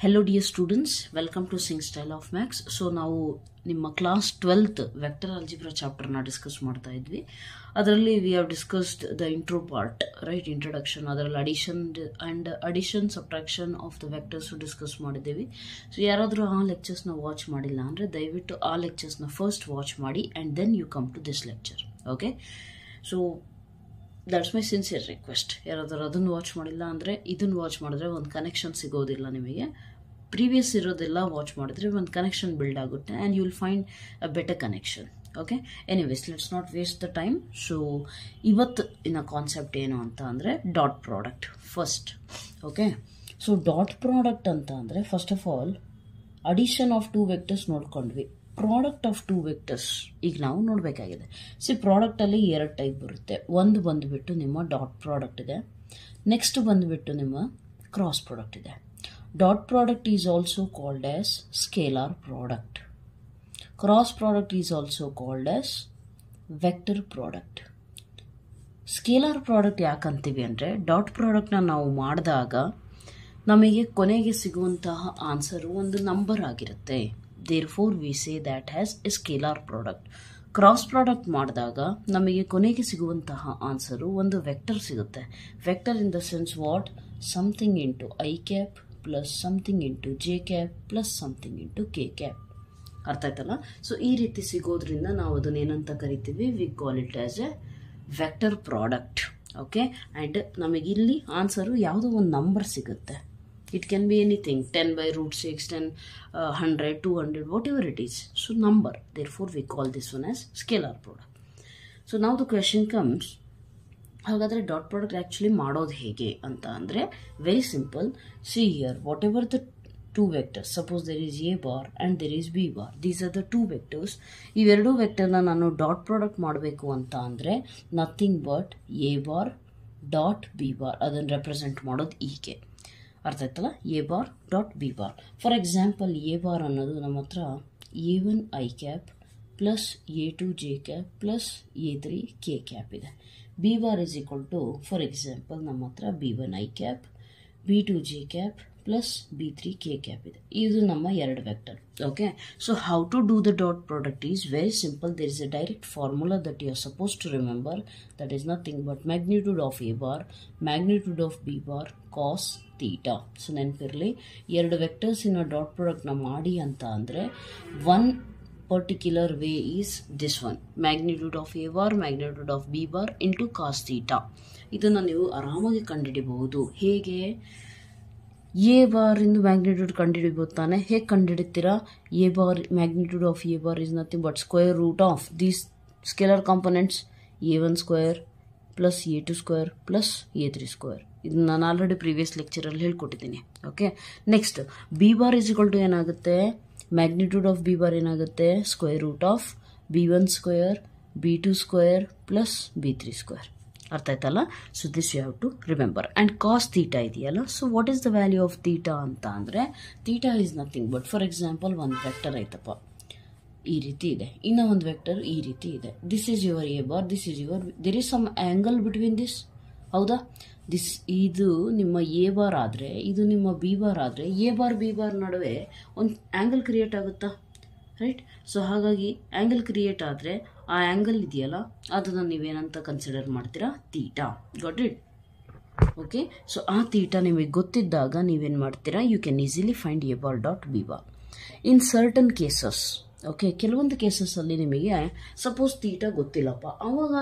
Hello dear students, welcome to Sing Style of Max. So ನಾವು ನಿಮ್ಮ class 12th vector algebra chapter ನ discuss ಮಾಡ್ತಾ ಇದ್ವಿ. ಅದರಲ್ಲಿ we have discussed the intro part, right? Introduction, ಅದರಲ್ಲಿ addition subtraction of the vectors discuss ಮಾಡಿದ್ದೀವಿ. So ಯಾರಾದರೂ ಆ ಲೆಕ್ಚರ್ಸ್ ನ ವಾಚ್ ಮಾಡಿಲ್ಲ ಅಂದ್ರೆ ದಯವಿಟ್ಟು ಆ ಲೆಕ್ಚರ್ಸ್ ನ ಫಸ್ಟ್ ವಾಚ್ ಮಾಡಿ and then you come to this lecture. Okay? So that's my sincere request. ಯಾರಾದರೂ ಅದನ್ನು ವಾಚ್ ಮಾಡಿಲ್ಲ ಅಂದರೆ ಇದನ್ನು ವಾಚ್ ಮಾಡಿದ್ರೆ ಒಂದು ಕನೆಕ್ಷನ್ ಸಿಗೋದಿಲ್ಲ ನಿಮಗೆ. ಪ್ರೀವಿಯಸ್ ಇರೋದೆಲ್ಲ ವಾಚ್ ಮಾಡಿದ್ರೆ ಒಂದು ಕನೆಕ್ಷನ್ ಬಿಲ್ಡ್ ಆಗುತ್ತೆ and you will find a better connection. Okay, anyways let's not waste the time. So ಇವತ್ತು ಇನ್ನ ಕಾನ್ಸೆಪ್ಟ್ ಏನು ಅಂತ ಅಂದರೆ dot product first. Okay, so dot product ಅಂತ ಅಂದರೆ first of all addition of two vectors ನೋಡ್ಕೊಂಡ್ವಿ. Product of two vectors ಈಗ ನಾವು ನೋಡಬೇಕಾಗಿದೆ. ಪ್ರಾಡಕ್ಟಲ್ಲಿ ಎರಡು ಟೈಪ್ ಬರುತ್ತೆ. ಒಂದು ಬಂದುಬಿಟ್ಟು ನಿಮ್ಮ ಡಾಟ್ ಪ್ರಾಡಕ್ಟ್ ಇದೆ, ನೆಕ್ಸ್ಟ್ ಬಂದುಬಿಟ್ಟು ನಿಮ್ಮ ಕ್ರಾಸ್ ಪ್ರಾಡಕ್ಟ್ ಇದೆ. Dot product is also called as scalar product. Cross product is also called as vector product. Scalar product ಯಾಕಂತೀವಿ ಅಂದರೆ ಡಾಟ್ ಪ್ರಾಡಕ್ಟ್ನ ನಾವು ಮಾಡಿದಾಗ ನಮಗೆ ಕೊನೆಗೆ ಸಿಗುವಂತಹ ಆನ್ಸರು ಒಂದು ನಂಬರ್ ಆಗಿರುತ್ತೆ. Therefore, we say that has a scalar product. Cross product ಮಾಡಿದಾಗ ನಮಗೆ ಕೊನೆಗೆ ಸಿಗುವಂತಹ ಆನ್ಸರು ಒಂದು ವೆಕ್ಟರ್ ಸಿಗುತ್ತೆ. Vector in the sense what? Something into I cap plus something into J cap plus something into K cap. ಅರ್ಥ ಆಯ್ತಲ್ಲ? So ಈ ರೀತಿ ಸಿಗೋದ್ರಿಂದ ನಾವು ಅದನ್ನ ಏನಂತ ಕರಿತೀವಿ? We call it as A vector product. Okay, and ನಮಗೆ ಇಲ್ಲಿ ಆನ್ಸರು ಯಾವುದೋ ಒಂದು ನಂಬರ್ ಸಿಗುತ್ತೆ. It can be anything, 10 by root 6, 10, 100, 200, whatever it is. So number. Therefore, we call this one as scalar product. So now the question comes, ಹಾಗಾದರೆ dot product actually ಮಾಡೋದು ಹೇಗೆ ಅಂತ ಅಂದರೆ very simple. See here, what ever the two vectors, suppose there is A bar and there is B bar, these are the two vectors. ಇವೆರಡೂ ವೆಕ್ಟರ್ನ ನಾನು dot product ಮಾಡಬೇಕು ಅಂತ ಅಂದರೆ nothing but A bar dot B bar, ಅದನ್ನು represent ಮಾಡೋದು ಹೀಗೆ. ಅರ್ಥ ಆಯ್ತಲ್ಲ? A bar dot B bar. For example A bar ಅನ್ನೋದು ನಮ್ಮ ಹತ್ರ A1 I cap plus A2 J cap plus A3 K cap ಇದೆ. B bar is equal to for example ನಮ್ಮ ಹತ್ರ B1 I cap B2 J cap plus B3 K cap ಇದೆ. ಇದು ನಮ್ಮ ಎರಡು vector. Okay, so how to do the dot product is very simple. There is a direct formula that you are suppose to remember. That is nothing but magnitude of A bar magnitude of B bar cos theta. So ನೆನಪಿರಲಿ, ಎರಡು ವೆಕ್ಟರ್ಸಿನ dot ಪ್ರಾಡಕ್ಟ್ನ ಮಾಡಿ ಅಂತ ಅಂದರೆ one particular way is this one, magnitude of A bar magnitude of B bar into cos theta. ಇದನ್ನು ನೀವು ಆರಾಮಾಗಿ ಕಂಡುಹಿಡಿಬಹುದು. ಹೇಗೆ? ಎ ಬಾರ್ ಇಂದು ಮ್ಯಾಗ್ನಿಟ್ಯೂಡ್ ಕಂಡುಹಿಡಿಬೋದು ತಾನೆ. ಹೇಗೆ ಕಂಡುಹಿಡಿತೀರಾ? A bar magnitude of A bar is nothing but square root of these scalar components A1 square plus A2 square plus A3 square. ಇದನ್ನ ನಾನು ಆಲ್ರೆಡಿ ಪ್ರೀವಿಯಸ್ ಲೆಕ್ಚರಲ್ಲಿ ಹೇಳ್ಕೊಟ್ಟಿದ್ದೀನಿ. Okay, next B bar is equal to ಏನಾಗುತ್ತೆ? Magnitude of B bar ಏನಾಗುತ್ತೆ? Square root of B1 square B2 square plus B3 square. ಅರ್ಥ ಆಯ್ತಲ್ಲ? So this you have to remember. And cos theta ಇದೆಯಲ್ಲ, so what is the value of theta ಅಂತ ಅಂದರೆ theta is nothing but, for example ಒಂದು vector ಆಯ್ತಪ್ಪ ಈ ರೀತಿ ಇದೆ, ಇನ್ನೂ ಒಂದು ವೆಕ್ಟರ್ ಈ ರೀತಿ ಇದೆ. This is your A bar, this is your, there is some angle between this. ಹೌದಾ? ಇದು ನಿಮ್ಮ ಎ ಬಾರ್ ಆದರೆ ಇದು ನಿಮ್ಮ ಬಿ ಬಾರ್ ಆದರೆ ಎ ಬಾರ್ ಬಿ ಬಾರ್ ನಡುವೆ ಒಂದು ಆ್ಯಂಗಲ್ ಕ್ರಿಯೇಟ್ ಆಗುತ್ತಾ? ರೈಟ್. ಸೊ ಹಾಗಾಗಿ ಆ್ಯಂಗಲ್ ಕ್ರಿಯೇಟ್ ಆದರೆ ಆ ಆ್ಯಂಗಲ್ ಇದೆಯಲ್ಲ ಅದನ್ನು ನೀವೇನಂತ ಕನ್ಸಿಡರ್ ಮಾಡ್ತೀರಾ? Theta. Got it? Okay, so ಆ ಥೀಟಾ ನಿಮಗೆ ಗೊತ್ತಿದ್ದಾಗ ನೀವೇನು ಮಾಡ್ತೀರಾ? You can easily find A bar dot B bar. In certain cases, okay, ಕೆಲವೊಂದು ಕೇಸಸ್ಸಲ್ಲಿ ನಿಮಗೆ ಸಪೋಸ್ ಥೀಟಾ ಗೊತ್ತಿಲ್ಲಪ್ಪ, ಆವಾಗ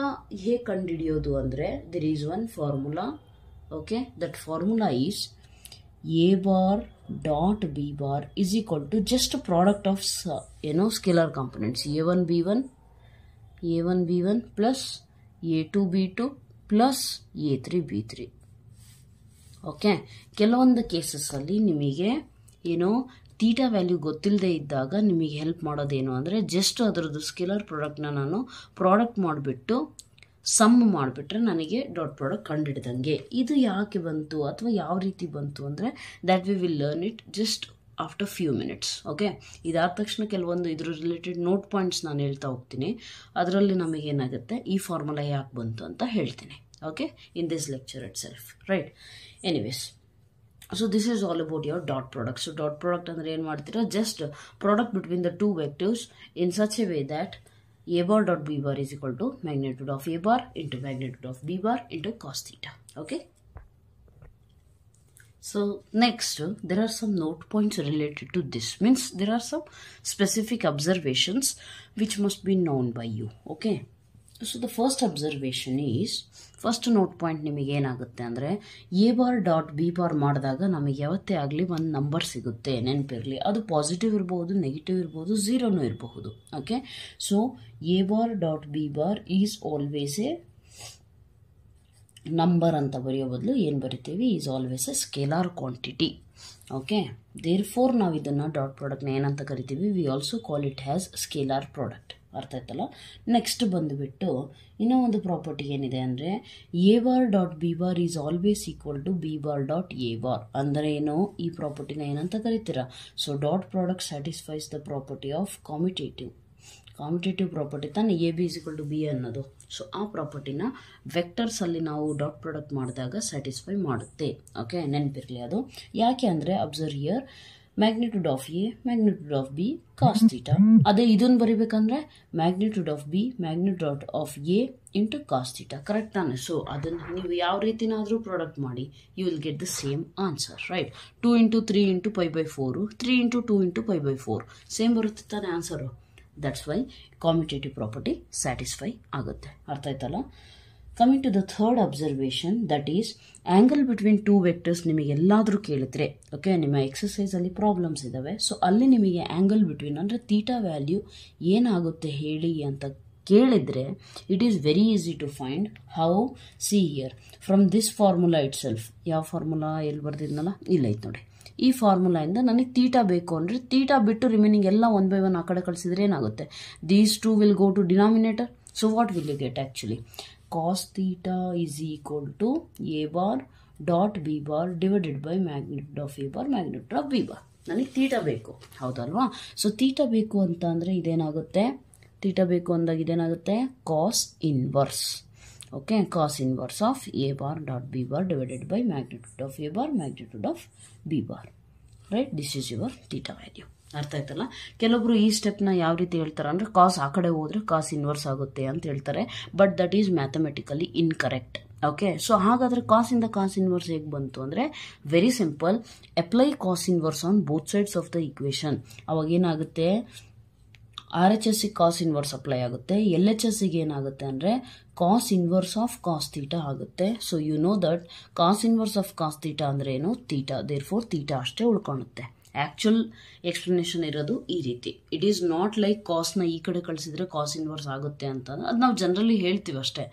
ಹೇಗೆ ಕಂಡುಹಿಡಿಯೋದು ಅಂದರೆ there is one formula. Okay, that formula is A bar dot B bar is equal to just product of scalar components A1 B1 plus A2 B2 plus A3 B3. Okay, ಕೆಲವೊಂದು ಕೇಸಸ್ಸಲ್ಲಿ ನಿಮಗೆ theta value ಗೊತ್ತಿಲ್ಲದೆ ಇದ್ದಾಗ ನಿಮಗೆ help ಮಾಡೋದೇನು ಅಂದರೆ just ಅದರದ್ದು scalar ಪ್ರಾಡಕ್ಟ್ನ ನಾನು ಪ್ರಾಡಕ್ಟ್ ಮಾಡಿಬಿಟ್ಟು ಸಮ್ ಮಾಡಿಬಿಟ್ರೆ ನನಗೆ ಡಾಟ್ ಪ್ರಾಡಕ್ಟ್ ಕಂಡುಹಿಡ್ದಂಗೆ. ಇದು ಯಾಕೆ ಬಂತು ಅಥವಾ ಯಾವ ರೀತಿ ಬಂತು ಅಂದರೆ that we will learn it just after few minutes. Okay, ಇದಾದ ತಕ್ಷಣ ಕೆಲವೊಂದು ಇದ್ರ ರಿಲೇಟೆಡ್ ನೋಟ್ ಪಾಯಿಂಟ್ಸ್ ನಾನು ಹೇಳ್ತಾ ಹೋಗ್ತೀನಿ. ಅದರಲ್ಲಿ ನಮಗೇನಾಗುತ್ತೆ ಈ ಫಾರ್ಮುಲಾ ಯಾಕೆ ಬಂತು ಅಂತ ಹೇಳ್ತೀನಿ. Okay, in this lecture it self. Right. Anyways, So this is all about your dot product. So dot product andre ಏನು ಮಾಡ್ತೀರಾ, just product between the two vectors in such a way that a bar dot b bar is equal to magnitude of a bar into magnitude of b bar into cos theta. Okay. So next, there are some note points related to this. Means there are some specific observations which must be known by you. Okay. So the first observation is, first note point ನಿಮಗೆ ಏನಾಗುತ್ತೆ ಅಂದರೆ, A bar dot B bar ಮಾಡಿದಾಗ ನಮಗೆ ಯಾವತ್ತೇ ಆಗಲಿ ಒಂದು number ಸಿಗುತ್ತೆ, ನೆನಪಿರಲಿ. ಅದು ಪಾಸಿಟಿವ್ ಇರ್ಬೋದು, ನೆಗೆಟಿವ್ ಇರ್ಬೋದು, ಝೀರೋನೂ ಇರಬಹುದು. Okay. So A bar dot B bar is always a number ಅಂತ ಬರೆಯೋ ಬದಲು ಏನು ಬರಿತೀವಿ, is always a scalar quantity. Okay. Therefore ನಾವು ಇದನ್ನು ಡಾಟ್ ಪ್ರಾಡಕ್ಟ್ನ ಏನಂತ ಕರಿತೀವಿ, we also call it as scalar product. ಅರ್ಥ ಆಯ್ತಲ್ಲ. ನೆಕ್ಸ್ಟ್ ಬಂದುಬಿಟ್ಟು ಇನ್ನೂ ಒಂದು ಪ್ರಾಪರ್ಟಿ ಏನಿದೆ ಅಂದರೆ, A bar dot B bar is always equal to B bar dot A bar. ಅಂದರೆ ಏನು, ಈ ಪ್ರಾಪರ್ಟಿನ ಏನಂತ ಕರಿತೀರಾ. So dot product satisfies the property of commutative property ತಾನೆ, A B is equal to B ಅನ್ನೋದು. ಸೊ ಆ ಪ್ರಾಪರ್ಟಿನ ವೆಕ್ಟರ್ಸಲ್ಲಿ ನಾವು ಡಾಟ್ ಪ್ರಾಡಕ್ಟ್ ಮಾಡಿದಾಗ ಸ್ಯಾಟಿಸ್ಫೈ ಮಾಡುತ್ತೆ. ಓಕೆ, ನೆನಪಿರಲಿ ಅದು. ಯಾಕೆ ಅಂದರೆ, observe here, magnitude of A, magnitude of B, cos theta. ಅದೇ ಇದನ್ನು ಬರಿಬೇಕಂದ್ರೆ magnitude of B, magnitude of A into cos theta. Correct ತಾನೆ. ಸೊ ಅದನ್ನು ನೀವು ಯಾವ ರೀತಿನಾದರೂ ಪ್ರಾಡಕ್ಟ್ ಮಾಡಿ, you will get the same answer, right. 2 into 3 into pi by 4, 3 into 2 into pi by 4 same ಬರುತ್ತೆ ತಾನೆ answer. That's why commutative property satisfy ಆಗುತ್ತೆ. ಅರ್ಥ ಆಯ್ತಲ್ಲ. Coming to the third observation, that is angle between two vectors. ನಿಮಗೆ ಎಲ್ಲಾದರೂ ಕೇಳಿದ್ರೆ, okay, ನಿಮ್ಮ ಎಕ್ಸಸೈಸಲ್ಲಿ problems ಇದ್ದಾವೆ. ಸೊ ಅಲ್ಲಿ ನಿಮಗೆ ಆ್ಯಂಗಲ್ ಬಿಟ್ವೀನ್ ಅಂದರೆ ತೀಟಾ ವ್ಯಾಲ್ಯೂ ಏನಾಗುತ್ತೆ ಹೇಳಿ ಅಂತ ಕೇಳಿದರೆ, it is very easy to find. How? See here, from this formula ಇಟ್ ಸೆಲ್ಫ್. ಯಾವ ಫಾರ್ಮುಲಾ ಎಲ್ಲಿ ಬರ್ದಿದ್ನಲ್ಲ, ಇಲ್ಲ ಐತೆ ನೋಡಿ. ಈ ಫಾರ್ಮುಲಾಯಿಂದ ನನಗೆ ತೀಟಾ ಬೇಕು ಅಂದರೆ, ತೀಟಾ ಬಿಟ್ಟು ರಿಮೈನಿಂಗ್ ಎಲ್ಲ 1 by 1 ಆ ಕಡೆ ಕಳಿಸಿದ್ರೆ ಏನಾಗುತ್ತೆ, these two will go to denominator. So what will you get actually, cos theta is equal to A bar dot B bar divided by magnitude of A bar magnitude of B bar. ನನಗೆ theta ಬೇಕು, ಹೌದಲ್ವಾ. So theta ಬೇಕು ಅಂತ ಅಂದರೆ ಇದೇನಾಗುತ್ತೆ, theta ಬೇಕು ಅಂದಾಗ ಇದೇನಾಗುತ್ತೆ, cos inverse. Okay, cos inverse of A bar dot B bar divided by magnitude of A bar magnitude of B bar, right. This is your theta value. ಅರ್ಥ ಆಯ್ತಲ್ಲ. ಕೆಲವೊಬ್ರು ಈ ಸ್ಟೆಪ್ನ ಯಾವ ರೀತಿ ಹೇಳ್ತಾರೆ ಅಂದರೆ, ಕಾಸ್ ಆ ಕಡೆ ಹೋದರೆ ಕಾಸ್ ಇನ್ವರ್ಸ್ ಆಗುತ್ತೆ ಅಂತ ಹೇಳ್ತಾರೆ. But that is mathematically incorrect. Okay. So ಹಾಗಾದರೆ ಕಾಸಿಂದ ಕಾಸ್ ಇನ್ವರ್ಸ್ ಹೇಗೆ ಬಂತು ಅಂದರೆ, very simple. Apply cos inverse on both sides of the equation. ಅವಾಗ ಏನಾಗುತ್ತೆ, ಆರ್ ಎಚ್ ಎಸ್ಸಿಗೆ ಕಾಸ್ ಇನ್ವರ್ಸ್ ಅಪ್ಲೈ ಆಗುತ್ತೆ, ಎಲ್ ಎಚ್ ಎಸ್ಸಿಗೆ ಏನಾಗುತ್ತೆ ಅಂದರೆ cos inverse of cos theta ಆಗುತ್ತೆ. So you know that cos inverse of cos theta ಅಂದರೆ ಏನು, ಥೀಟಾ. ದೇರ್ ಫೋರ್ ಥೀಟಾ ಅಷ್ಟೇ ಉಳ್ಕೊಳುತ್ತೆ. ಆ್ಯಕ್ಚುಲ್ ಎಕ್ಸ್ಪ್ಲನೇಷನ್ ಇರೋದು ಈ ರೀತಿ. ಇಟ್ ಈಸ್ ನಾಟ್ ಲೈಕ್ ಕಾಸ್ನ ಈ ಕಡೆ ಕಳಿಸಿದ್ರೆ ಕಾಸ್ ಇನ್ವರ್ಸ್ ಆಗುತ್ತೆ ಅಂತ, ಅದು ನಾವು ಜನರಲಿ ಹೇಳ್ತೀವಿ ಅಷ್ಟೇ.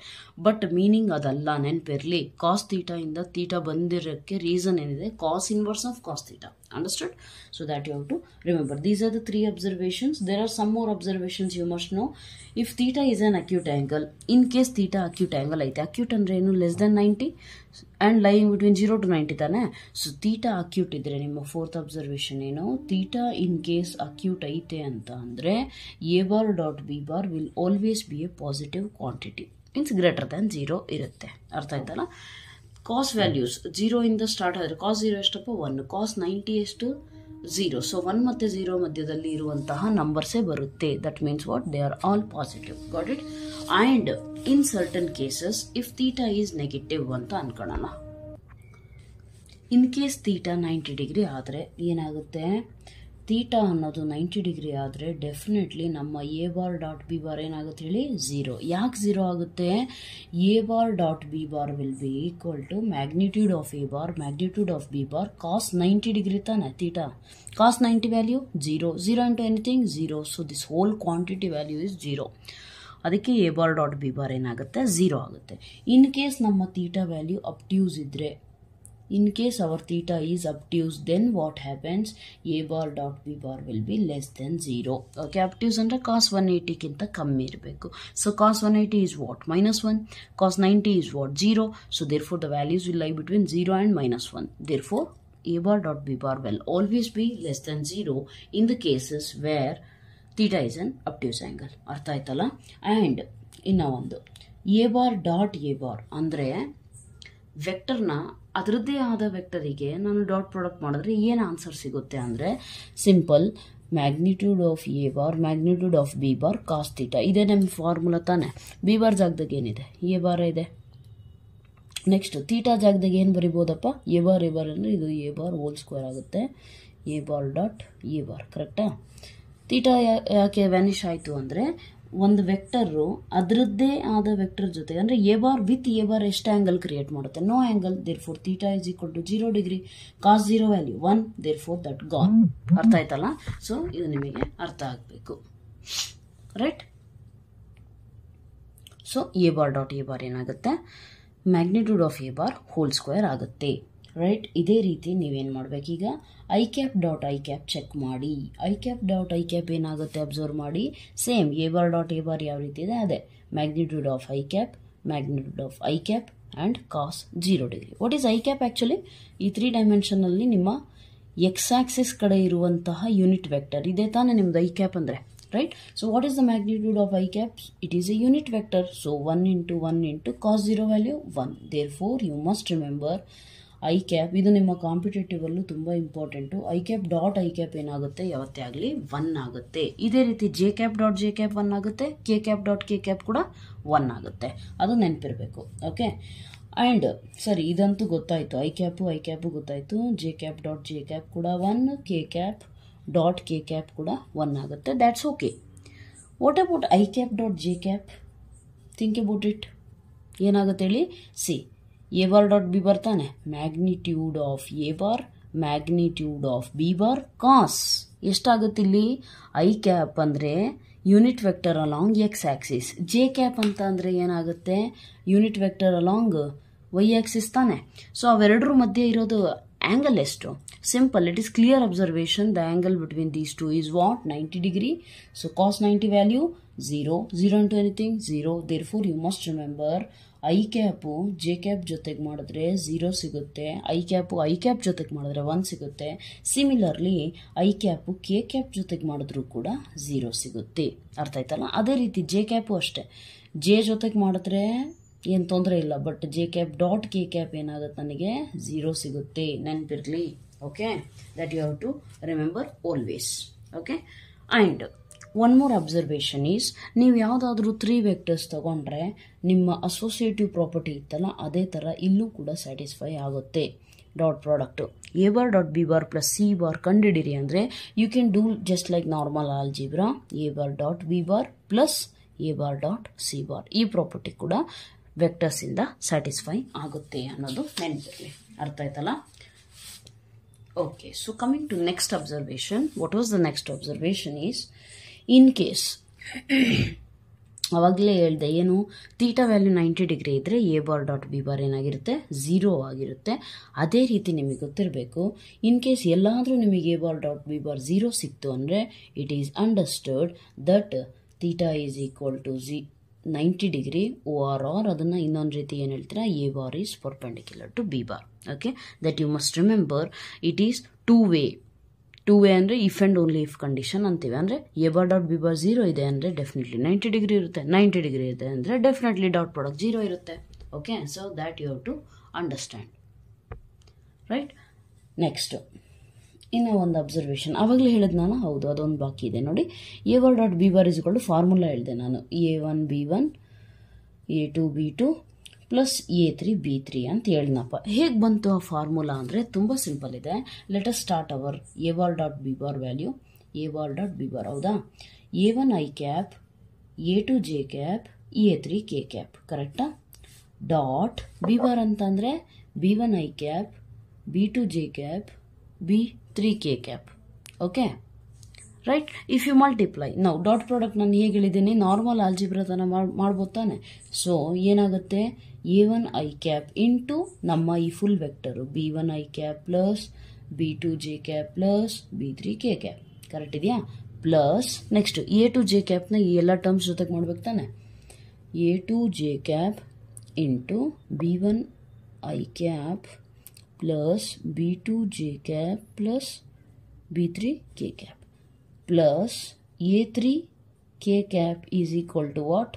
ಬಟ್ ಮೀನಿಂಗ್ ಅದಲ್ಲ, ನೆನಪಿರಲಿ. ಕಾಸ್ ಥೀಟಾ ಇಂದ ಥೀಟಾ ಬಂದಿರೋಕ್ಕೆ ರೀಸನ್ ಏನಿದೆ, cos inverse of cos theta. Understood? So that you have to remember. These are the 3 observations. There are some more observations you must know. If theta is an acute angle, in case theta acute angle aite, acute andre enu less than 90 and lying between 0 to 90 tane. So theta acute idre nimma fourth observation eno, theta in case acute aite anta andre a bar dot b bar will always be a positive quantity, means greater than 0 irutte. Artha aitala. Cos values 0 ಇಂದ start ಆದರೆ, ಕಾಸ್ 0 ಎಷ್ಟಪ್ಪ 1, ಕಾಸ್ 90 ಎಷ್ಟು 0. So 1 ಮತ್ತು 0 ಮಧ್ಯದಲ್ಲಿ ಇರುವಂತಹ ನಂಬರ್ಸೇ ಬರುತ್ತೆ. That means what, they are all positive. Got it. And in certain cases if theta is negative ಅಂತ ಅನ್ಕೊಳ್ಳೋಣ. ಇನ್ ಕೇಸ್ ಥೀಟಾ 90 ಡಿಗ್ರಿ ಆದರೆ ಏನಾಗುತ್ತೆ, ಥೀಟಾ ಅನ್ನೋದು 90 ಡಿಗ್ರಿ ಆದರೆ ಡೆಫಿನೆಟ್ಲಿ ನಮ್ಮ A bar dot B bar ಏನಾಗುತ್ತೆ ಹೇಳಿ, 0. ಯಾಕೆ 0 ಆಗುತ್ತೆ, A bar dot B bar will be equal to magnitude of A bar magnitude of B bar cos 90 degree ತಾನೆ theta. Cos 90 value 0, 0 into anything 0. So this whole quantity value is 0. ಅದಕ್ಕೆ A bar dot B bar ಏನಾಗುತ್ತೆ, 0 ಆಗುತ್ತೆ. In case ನಮ್ಮ theta value obtuse ಇದ್ದರೆ, in case our theta is obtuse, then what happens, a bar dot b bar will be less than 0. Okay, obtuse ಅಂದ್ರೆ cos 180 ಗಿಂತ ಕಮ್ಮಿ ಇರಬೇಕು. So cos 180 is what, -1. Cos 90 is what, 0. So therefore the values will lie between 0 and -1. Therefore a bar dot b bar will always be less than 0 in the cases where theta is an obtuse angle. ಅರ್ಥ ಆಯ್ತಲ್ಲ. And ಇನ್ನ ಒಂದು, a bar dot a bar ಅಂದರೆ ವೆಕ್ಟರ್ನ ಅದರದ್ದೇ ಆದ ವೆಕ್ಟರಿಗೆ ನಾನು dot product ಮಾಡಿದ್ರೆ ಏನು ಆನ್ಸರ್ ಸಿಗುತ್ತೆ ಅಂದರೆ simple magnitude of A bar magnitude of B bar cos theta. ಇದೇ ನಮ್ಮ ಫಾರ್ಮುಲಾ ತಾನೆ. ಬಿ ಬಾರ್ ಜಾಗದಾಗ ಏನಿದೆ, ಎ ಬಾರ್ ಇದೆ. ನೆಕ್ಸ್ಟ್ ಥೀಟಾ ಜಾಗದಾಗ ಏನು ಬರಿಬೋದಪ್ಪ, ಎ ಬಾರ್ ಅಂದರೆ ಇದು ಎ ಬಾರ್ ಹೋಲ್ ಸ್ಕ್ವೇರ್ ಆಗುತ್ತೆ. A bar dot A bar, ಕರೆಕ್ಟಾ? ಥೀಟಾ ಯಾಕೆ ವ್ಯಾನಿಷ್ ಆಯಿತು ಅಂದರೆ ಒಂದು ವೆಕ್ಟರು ಅದರದ್ದೇ ಆದ ವೆಕ್ಟರ್ ಜೊತೆ ಅಂದರೆ A bar with A bar ಎಷ್ಟು ಆ್ಯಂಗಲ್ ಕ್ರಿಯೇಟ್ ಮಾಡುತ್ತೆ, no angle. There four theta is equal to 0 degree, cos 0 value 1, therefore that gone. ಅರ್ಥ ಆಯ್ತಲ್ಲ? ಸೊ ಇದು ನಿಮಗೆ ಅರ್ಥ ಆಗಬೇಕು, right? So A bar dot A bar ಏನಾಗುತ್ತೆ, magnitude of A bar whole square ಆಗುತ್ತೆ, right? ಇದೇ ರೀತಿ ನೀವೇನು ಮಾಡಬೇಕೀಗ, I cap dot I cap check ಮಾಡಿ. I cap dot I cap ಏನಾಗುತ್ತೆ ಅಬ್ಸರ್ವ್ ಮಾಡಿ. Same A bar dot A bar ಯಾವ ರೀತಿ ಇದೆ ಅದೇ, magnitude of I cap, magnitude of I cap and cos 0 degree. What is I cap actually? ಈ 3 dimensionally ನಿಮ್ಮ X Axis ಕಡೆ ಇರುವಂತಹ ಯೂನಿಟ್ ವೆಕ್ಟರ್ ಇದೇ ತಾನೇ ನಿಮ್ದು ಐ ಕ್ಯಾಪ್ ಅಂದರೆ, right? So what is the magnitude of I cap? It is a unit vector. So 1 into 1 into cos 0 value 1. Therefore you must remember I cap. ಇದು ನಿಮ್ಮ competitive ಅಲ್ಲೂ ತುಂಬ important. I cap dot I cap ಏನಾಗುತ್ತೆ ಯಾವತ್ತೇ ಆಗಲಿ 1 ಆಗುತ್ತೆ. ಇದೇ ರೀತಿ J cap dot J cap 1 ಆಗುತ್ತೆ. K cap dot K cap ಕೂಡ 1 ಆಗುತ್ತೆ. ಅದು ನೆನಪಿರಬೇಕು, ಓಕೆ? ಆ್ಯಂಡ್ ಸರಿ, ಇದಂತೂ ಗೊತ್ತಾಯಿತು. ಐ ಕ್ಯಾಪು ಗೊತ್ತಾಯಿತು. J cap dot J cap ಕೂಡ 1, K cap dot K cap ಕೂಡ 1 ಆಗುತ್ತೆ. That's okay. What about I cap dot J cap? Think about it. ಏನಾಗುತ್ತೆ ಹೇಳಿ? See, A bar dot B bar ತಾನೆ, magnitude of A bar magnitude of B bar cos ಎಷ್ಟಾಗುತ್ತೆ ಇಲ್ಲಿ? I cap ಅಂದರೆ unit vector along X axis, J cap ಅಂತ ಅಂದರೆ ಏನಾಗುತ್ತೆ? Unit vector along Y Axis ತಾನೆ. ಸೊ ಅವೆರಡರ ಮಧ್ಯೆ ಇರೋದು ಆ್ಯಂಗಲ್ ಎಷ್ಟು? Simple, it is clear observation. The angle between these two is what? 90 degree. So cos 90 value 0. 0 into anything? 0. Therefore you must remember I cap J cap ಜೊತೆಗೆ ಮಾಡಿದ್ರೆ 0 ಸಿಗುತ್ತೆ. I cap ಜೊತೆಗೆ ಮಾಡಿದ್ರೆ 1 ಸಿಗುತ್ತೆ. Similarly I cap K cap ಜೊತೆಗೆ ಮಾಡಿದ್ರು ಕೂಡ 0 ಸಿಗುತ್ತೆ. ಅರ್ಥ ಆಯ್ತಲ್ಲ? ಅದೇ ರೀತಿ J cap ಅಷ್ಟೇ. J ಜೊತೆಗೆ ಮಾಡಿದ್ರೆ ಏನು ತೊಂದರೆ ಇಲ್ಲ, but J cap dot K cap ಏನಾಗುತ್ತೆ ನನಗೆ 0 ಸಿಗುತ್ತೆ. ನೆನಪಿರಲಿ, okay? That you have to remember always, okay? And one more observation is, ನೀವು ಯಾವುದಾದ್ರೂ 3 ವೆಕ್ಟರ್ಸ್ ತಗೊಂಡ್ರೆ ನಿಮ್ಮ ಅಸೋಸಿಯೇಟಿವ್ ಪ್ರಾಪರ್ಟಿ ಇತ್ತಲ್ಲ, ಅದೇ ಥರ ಇಲ್ಲೂ ಕೂಡ ಸ್ಯಾಟಿಸ್ಫೈ ಆಗುತ್ತೆ. Dot product A bar dot B bar plus C bar ಕಂಡುಹಿಡಿರಿ ಅಂದರೆ you can do just like normal algebra. A bar dot B bar plus A bar dot C bar, ಈ property ಕೂಡ ವೆಕ್ಟರ್ಸ್ ಇಂದ satisfy ಆಗುತ್ತೆ ಅನ್ನೋದು ನೆನಪಿರಲಿ. ಅರ್ಥ ಆಯ್ತಲ್ಲ? Okay, so coming to next observation. What was the next observation is, in case ಅವಾಗಲೇ ಹೇಳಿದೆ ಏನು, ಥೀಟಾ ವ್ಯಾಲ್ಯೂ 90 ಡಿಗ್ರಿ ಇದ್ದರೆ A bar dot B bar ಏನಾಗಿರುತ್ತೆ? 0 ಆಗಿರುತ್ತೆ. ಅದೇ ರೀತಿ ನಿಮಗೆ ಗೊತ್ತಿರಬೇಕು, ಇನ್ ಕೇಸ್ ಎಲ್ಲಾದರೂ ನಿಮಗೆ A bar dot B bar 0 ಸಿಕ್ತು ಅಂದರೆ it is understood that theta is equal to 90 degree or ಅದನ್ನು ಇನ್ನೊಂದು ರೀತಿ ಏನು ಹೇಳ್ತೀರಾ, A bar is perpendicular to B bar. Okay, that you must remember. It is two way ಅಂದರೆ if and only if condition ಅಂತೀವಿ. ಅಂದರೆ A bar dot B bar 0 ಇದೆ ಅಂದರೆ ಡೆಫಿನೆಟ್ಲಿ 90 ಡಿಗ್ರಿ ಇರುತ್ತೆ. 90 ಡಿಗ್ರಿ ಇದೆ ಅಂದರೆ ಡೆಫಿನೆಟ್ಲಿ ಡಾಟ್ ಪ್ರಾಡಕ್ಟ್ 0 ಇರುತ್ತೆ. Okay, so that you have to understand, right? Next ಇನ್ನು ಒಂದು ಅಬ್ಸರ್ವೇಷನ್ ಆವಾಗಲೇ ಹೇಳಿದ್ ನಾನು, ಹೌದು ಅದೊಂದು ಬಾಕಿ ಇದೆ ನೋಡಿ. A bar dot B bar ಇಸ್ಕೊಂಡು ಫಾರ್ಮುಲಾ ಹೇಳಿದೆ ನಾನು, A1 B1 A2 B2 plus A3 B3 ಅಂತ ಹೇಳಿನಪ್ಪ. ಹೇಗೆ ಬಂತು ಆ ಫಾರ್ಮುಲಾ ಅಂದರೆ ತುಂಬ ಸಿಂಪಲ್ ಇದೆ. Let us start our A bar dot B bar value. A bar dot B bar ಹೌದಾ, A1 I cap, A2 J cap, A3 K cap, ಕರೆಕ್ಟಾ? Dot B bar ಅಂತಂದರೆ B1 I cap, B2 J cap, B3 K cap. Okay, right? If you multiply ನಾವು dot product ನಾನು ಹೇಗೆ ಹೇಳಿದ್ದೀನಿ, normal algebra ತನ ಮಾಡ್ಬೋದು ತಾನೆ. ಸೊ ಏನಾಗುತ್ತೆ, A1 ಐ ಕ್ಯಾಪ್ ಇಂಟು ನಮ್ಮ ಈ full vector B1 I cap plus B2 J cap plus B3 K cap, correct ಇದೆಯಾ? ಪ್ಲಸ್ ನೆಕ್ಸ್ಟ್ A2 ಜೆ ಕ್ಯಾಪ್ನ ಈ ಎಲ್ಲ ಟರ್ಮ್ಸ್ ಜೊತೆಗೆ ಮಾಡ್ಬೇಕು ತಾನೆ. A2 J cap into B1 I cap plus B2 J cap plus B3 K cap plus A3 K cap is equal to what?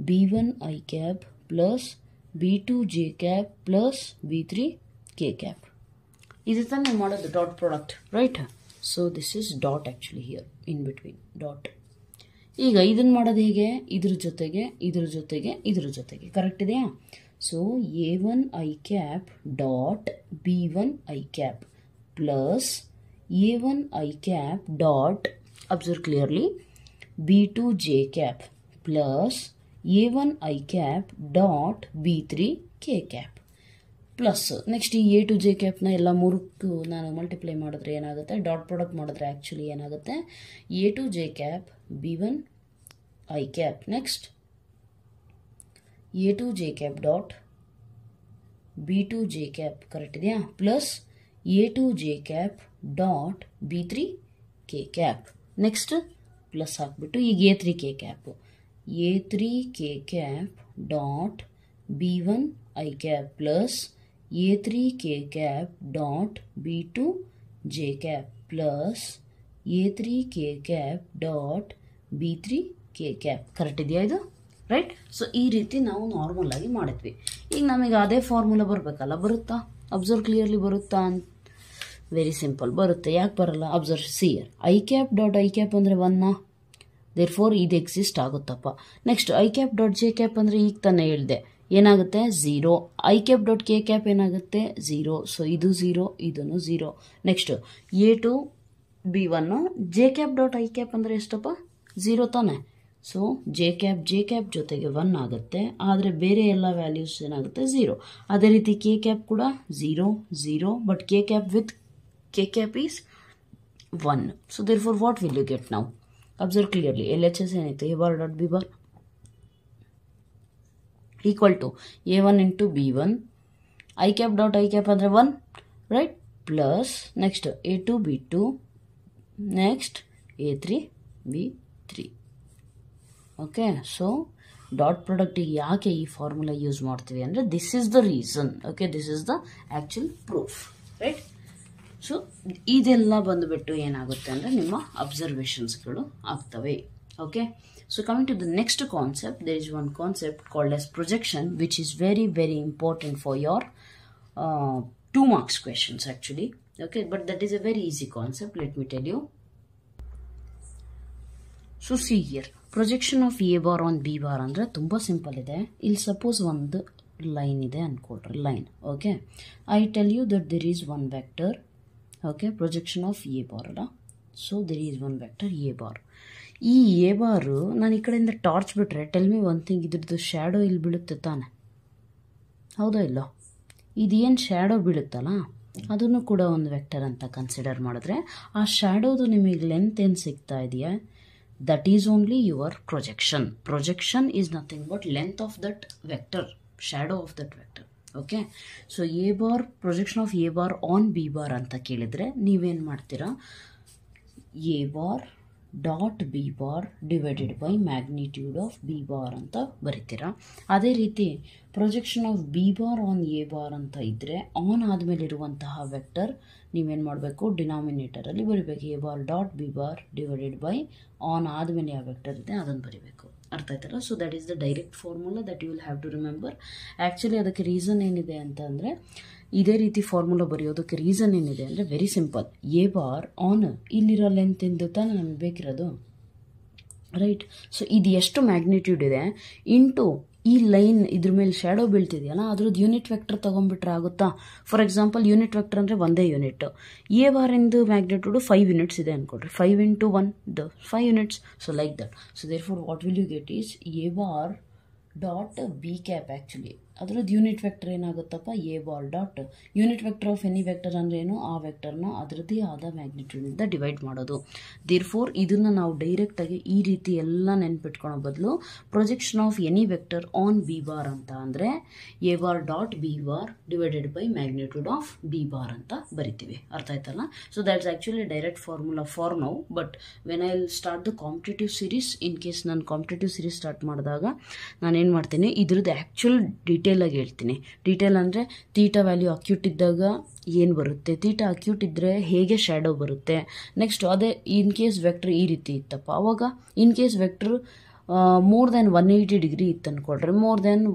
B1 I cap plus B2 J cap plus B3 K cap. ಇದು ತಾನೇ ಮಾಡೋದು dot product, right? So this is dot actually here in between dot. ಈಗ ಇದನ್ನು ಮಾಡೋದು ಹೇಗೆ? ಇದ್ರ ಜೊತೆಗೆ ಇದ್ರ ಜೊತೆಗೆ ಇದ್ರ ಜೊತೆಗೆ, ಕರೆಕ್ಟ್ ಇದೆಯಾ? So A1 I cap dot B1 I cap plus A1 I cap dot, observe clearly, B2 J cap plus A1 I cap dot B3 K cap plus next ಈ A2 J ಕ್ಯಾಪ್ನ ಎಲ್ಲ ಮೂರಕ್ಕೂ ನಾನು multiply ಮಾಡಿದ್ರೆ ಏನಾಗುತ್ತೆ? Dot product ಮಾಡಿದ್ರೆ actually ಏನಾಗುತ್ತೆ? A2 J cap B1 I cap, next A2 J cap dot B2 J cap, correct ಇದೆಯಾ? Plus A2 J cap dot B3 K cap, next plus ಹಾಕ್ಬಿಟ್ಟು ಈಗ A3 K cap, A3 K cap dot B1 I cap plus A3 K cap dot B2 J cap plus A3 K cap dot B3 K cap, correct ಇದೆಯಾ ಇದು? Right. So ಈ ರೀತಿ ನಾವು normal ಆಗಿ ಮಾಡಿದ್ವಿ. ಈಗ ನಮಗೆ ಅದೇ ಫಾರ್ಮುಲಾ ಬರಬೇಕಲ್ಲ, ಬರುತ್ತಾ? ಅಬ್ಸರ್ವ್ ಕ್ಲಿಯರ್ಲಿ ಬರುತ್ತಾ? ವೆರಿ ಸಿಂಪಲ್, ಬರುತ್ತೆ. ಯಾಕೆ ಬರಲ್ಲ? Observe see here, I cap dot I cap ಅಂದರೆ 1, ದೇರ್ ಫೋರ್ ಇದು ಎಕ್ಸಿಸ್ಟ್ ಆಗುತ್ತಪ್ಪ. Next I cap dot J cap ಅಂದರೆ ಈಗ ತಾನೇ ಹೇಳಿದೆ ಏನಾಗುತ್ತೆ? 0. I cap dot K cap ಏನಾಗುತ್ತೆ? 0. ಸೊ ಇದು 0, ಇದನ್ನು 0. Next A2 B1 J cap dot I cap ಅಂದರೆ ಎಷ್ಟಪ್ಪ? 0 ತಾನೆ. ಸೊ ಜೆ ಕ್ಯಾಪ್ ಜೊತೆಗೆ 1 ಆಗುತ್ತೆ, ಆದರೆ ಬೇರೆ ಎಲ್ಲ ವ್ಯಾಲ್ಯೂಸ್ ಏನಾಗುತ್ತೆ? 0. ಅದೇ ರೀತಿ ಕೆ ಕ್ಯಾಪ್ ಕೂಡ 0 0, but K cap with K cap is 1. So therefore what will you get ನಾವು? ಅಬ್ಸರ್ವ್ ಕ್ಲಿಯರ್ಲಿ, LHS ಏನಾಯಿತು? A bar dot B bar equal to A1 into B1 I cap dot I cap ಅಂದರೆ 1, right? Plus next A2 B2 next A3 B3. Okay, so dot ಪ್ರಾಡಕ್ಟಿಗೆ ಯಾಕೆ ಈ formula use ಮಾಡ್ತೀವಿ ಅಂದರೆ this is the reason. Okay, this is the actual proof, right? So ಇದೆಲ್ಲ ಬಂದುಬಿಟ್ಟು ಏನಾಗುತ್ತೆ ಅಂದರೆ ನಿಮ್ಮ ಅಬ್ಸರ್ವೇಷನ್ಸ್ಗಳು ಆಗ್ತವೆ. Okay, so coming to the next concept, there is one concept called as projection, which is very very important for your 2 marks questions actually. Okay, but that is a very easy concept, let me tell you. So see here, projection of A bar on B bar ಅಂದ್ರೆ ತುಂಬಾ simple ಇದೆ. ಇಲ್ಲಿ suppose ಒಂದು line ಇದೆ ಅನ್ಕೊಳ್ರಿ, line. Okay, I tell you that there is one vector. Okay, projection of A bar ಅಲ್ಲ. So there is one vector A bar. ಈ A bar ನಾನು ಈ ಕಡೆಯಿಂದ ಟಾರ್ಚ್ ಬಿಟ್ರೆ, ಟೆಲ್ ಮಿ ಒನ್ ಥಿಂಗ್, ಇದ್ರದ್ದು ಶ್ಯಾಡೋ ಇಲ್ಲಿ ಬೀಳುತ್ತೆ ತಾನೆ? ಹೌದಾ ಇಲ್ಲ? ಇದೇನು ಶ್ಯಾಡೋ ಬೀಳುತ್ತಲ್ಲ, ಅದನ್ನು ಕೂಡ ಒಂದು ವೆಕ್ಟರ್ ಅಂತ ಕನ್ಸಿಡರ್ ಮಾಡಿದ್ರೆ, ಆ ಶ್ಯಾಡೋದು ನಿಮಗೆ ಲೆಂತ್ ಏನು ಸಿಗ್ತಾ ಇದೆಯಾ? That is only your projection. Projection is nothing but length of that vector, shadow of that vector. Okay, so A bar, projection of A bar on B bar ಅಂತ ಕೇಳಿದರೆ ನೀವೇನು ಮಾಡ್ತೀರಾ? A bar dot B bar divided by magnitude of B bar ಅಂತ ಬರಿತೀರಾ. ಅದೇ ರೀತಿ projection of B bar on A bar ಅಂತ ಇದ್ದರೆ, on ಆದಮೇಲೆ ಇರುವಂತಹ ವೆಕ್ಟರ್ ನೀವೇನು ಮಾಡಬೇಕು? ಡಿನಾಮಿನೇಟರಲ್ಲಿ ಬರಿಬೇಕು. A bar dot B bar divided by ಆನ್ ಆದಮೇಲೆ ಯಾವ ವೆಕ್ಟರ್ ಇದೆ ಅದನ್ನು ಬರಿಬೇಕು. ಅರ್ಥ ಆಯ್ತಲ್ಲ? So that is the direct formula that you will have to remember. Actually ಅದಕ್ಕೆ ರೀಸನ್ ಏನಿದೆ ಅಂತ ಅಂದರೆ, ಇದೇ ರೀತಿ ಫಾರ್ಮುಲಾ ಬರೆಯೋದಕ್ಕೆ ರೀಸನ್ ಏನಿದೆ ಅಂದರೆ very simple. A bar on ಇಲ್ಲಿರೋ ಲೆಂತ್ ಎಂದು ತಾನೇ ನಮಗೆ ಬೇಕಿರೋದು, ರೈಟ್? ಸೊ ಇದು ಎಷ್ಟು ಮ್ಯಾಗ್ನಿಟ್ಯೂಡ್ ಇದೆ ಇಂಟು ಈ ಲೈನ್ ಇದ್ರ ಮೇಲೆ ಶ್ಯಾಡೋ ಬೀಳ್ತಿದೆಯಲ್ಲ, ಅದ್ರದ್ದು ಯೂನಿಟ್ ವೆಕ್ಟರ್ ತೊಗೊಂಡ್ಬಿಟ್ರೆ ಆಗುತ್ತಾ? ಫಾರ್ ಎಕ್ಸಾಂಪಲ್ ಯೂನಿಟ್ ವೆಕ್ಟರ್ ಅಂದರೆ ಒಂದೇ ಯೂನಿಟ್. A ಬಾರಿಂದು ಮ್ಯಾಗ್ನಿಟ್ಯೂಡು 5 ಯೂನಿಟ್ಸ್ ಇದೆ ಅಂದ್ಕೊಡ್ರಿ. 5 into 1 5 units. So like that. So therefore what will you get is A bar dot B cap. Actually ಅದರದ್ದು ಯೂನಿಟ್ ವೆಕ್ಟರ್ ಏನಾಗುತ್ತಪ್ಪ? A bar dot unit vector of any vector ಅಂದ್ರೆ ಏನು? ಆ ವೆಕ್ಟರ್ನ ಅದರದ್ದೇ ಆದ ಮ್ಯಾಗ್ನಿಟ್ಯೂಡಿಂದ ಡಿವೈಡ್ ಮಾಡೋದು. ದೇರ್ ಫೋರ್ ಇದನ್ನು ನಾವು ಡೈರೆಕ್ಟಾಗಿ ಈ ರೀತಿ ಎಲ್ಲ ನೆನ್ಪಿಟ್ಕೊಳ್ಳೋ ಬದಲು projection of any vector on B bar ಅಂತ ಅಂದರೆ A bar dot B bar divided by magnitude of B bar ಅಂತ ಬರಿತೀವಿ. ಅರ್ಥ ಆಯ್ತಲ್ಲ? So that's actually direct formula for now. But when I will start the competitive series, in case ನಾನು competitive series start ಮಾಡಿದಾಗ ನಾನೇನು ಮಾಡ್ತೀನಿ, ಇದ್ರದ್ದು actual ಡೀಟೇಲಾಗಿ ಹೇಳ್ತೀನಿ. ಡೀಟೇಲ್ ಅಂದರೆ ತೀಟಾ ವ್ಯಾಲ್ಯೂ ಅಕ್ಯೂಟ್ ಇದ್ದಾಗ ಏನು ಬರುತ್ತೆ, ತೀಟಾ ಅಕ್ಯೂಟ್ ಇದ್ದರೆ ಹೇಗೆ ಶ್ಯಾಡೋ ಬರುತ್ತೆ. ನೆಕ್ಸ್ಟ್ ಅದೇ ಇನ್ ಕೇಸ್ ವೆಕ್ಟರ್ ಈ ರೀತಿ ಇತ್ತಪ್ಪ, ಅವಾಗ in case vector more than 180 degree ಇತ್ತು ಅಂದ್ಕೊಳ್ರಿ, ಮೋರ್ ದ್ಯಾನ್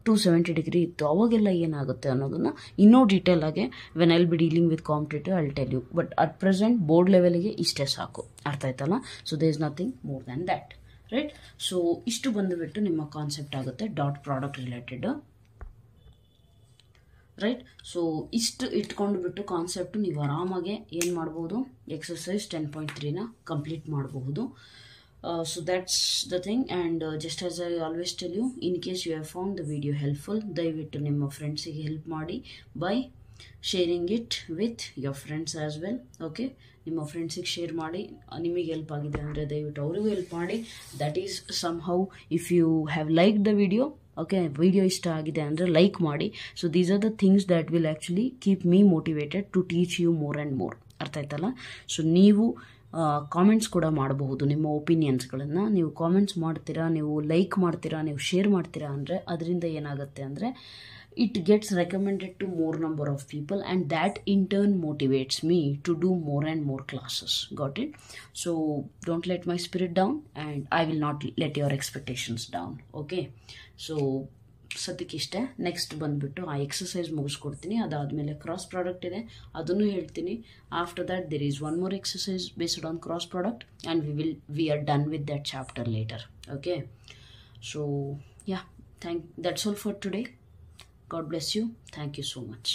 270 ಡಿಗ್ರಿ ಇತ್ತು. ಅವಾಗೆಲ್ಲ ಏನಾಗುತ್ತೆ ಅನ್ನೋದನ್ನು ಇನ್ನೂ ಡೀಟೇಲ್ ಆಗಿ when I'll be dealing with competitive I'll tell you. But at present board ಲೆವೆಲ್ಗೆ ಇಷ್ಟೇ ಸಾಕು, ಅರ್ಥ ಆಯ್ತಲ್ಲ. So there is nothing more than that, right. So ಇಷ್ಟು ಬಂದುಬಿಟ್ಟು ನಿಮ್ಮ ಕಾನ್ಸೆಪ್ಟ್ ಆಗುತ್ತೆ dot product related, right. So ಇಷ್ಟು ಇಟ್ಕೊಂಡು ಬಿಟ್ಟು ಕಾನ್ಸೆಪ್ಟು ನೀವು ಆರಾಮಾಗೆ ಏನು ಮಾಡ್ಬೋದು, ಎಕ್ಸಸೈಸ್ 10.3ನ ಕಂಪ್ಲೀಟ್ ಮಾಡಬಹುದು. So that's the thing. And just as I always tell you, in case you have found the video helpful, ದಯವಿಟ್ಟು ನಿಮ್ಮ ಫ್ರೆಂಡ್ಸಿಗೆ ಹೆಲ್ಪ್ ಮಾಡಿ by sharing it with your friends as well. Okay, ನಿಮ್ಮ ಫ್ರೆಂಡ್ಸಿಗೆ share ಮಾಡಿ. ನಿಮಗೆ help ಆಗಿದೆ ಅಂದರೆ ದಯವಿಟ್ಟು ಅವರಿಗೂ ಹೆಲ್ಪ್ ಮಾಡಿ. That is some how if you have like the video, okay, video ಇಷ್ಟ ಆಗಿದೆ ಅಂದರೆ ಲೈಕ್ ಮಾಡಿ. So these are the things that will actually keep me motivated to teach you more and more, ಅರ್ಥ ಆಯ್ತಲ್ಲ. So ನೀವು comments ಕೂಡ ಮಾಡಬಹುದು. ನಿಮ್ಮ ಒಪಿನಿಯನ್ಸ್ಗಳನ್ನು ನೀವು ಕಾಮೆಂಟ್ಸ್ ಮಾಡ್ತೀರಾ, ನೀವು ಲೈಕ್ ಮಾಡ್ತೀರಾ, ನೀವು ಶೇರ್ ಮಾಡ್ತೀರಾ ಅಂದರೆ ಅದರಿಂದ ಏನಾಗುತ್ತೆ ಅಂದರೆ it gets recommended to more number of people, and that in turn motivates me to do more and more classes. Got it? So don't let my spirit down, and I will not let your expectations down. Okay, so ಸದ್ಯಕ್ಕಿಷ್ಟೇ. Next ಬಂದುಬಿಟ್ಟು ಆ exercise ಮುಗಿಸ್ಕೊಡ್ತೀನಿ. ಅದಾದಮೇಲೆ cross product ಇದೆ, ಅದನ್ನು ಹೇಳ್ತೀನಿ. After that there is one more exercise based on cross product, and we are done with that chapter later. Okay, so yeah, that's all for today. God bless you. Thank you so much.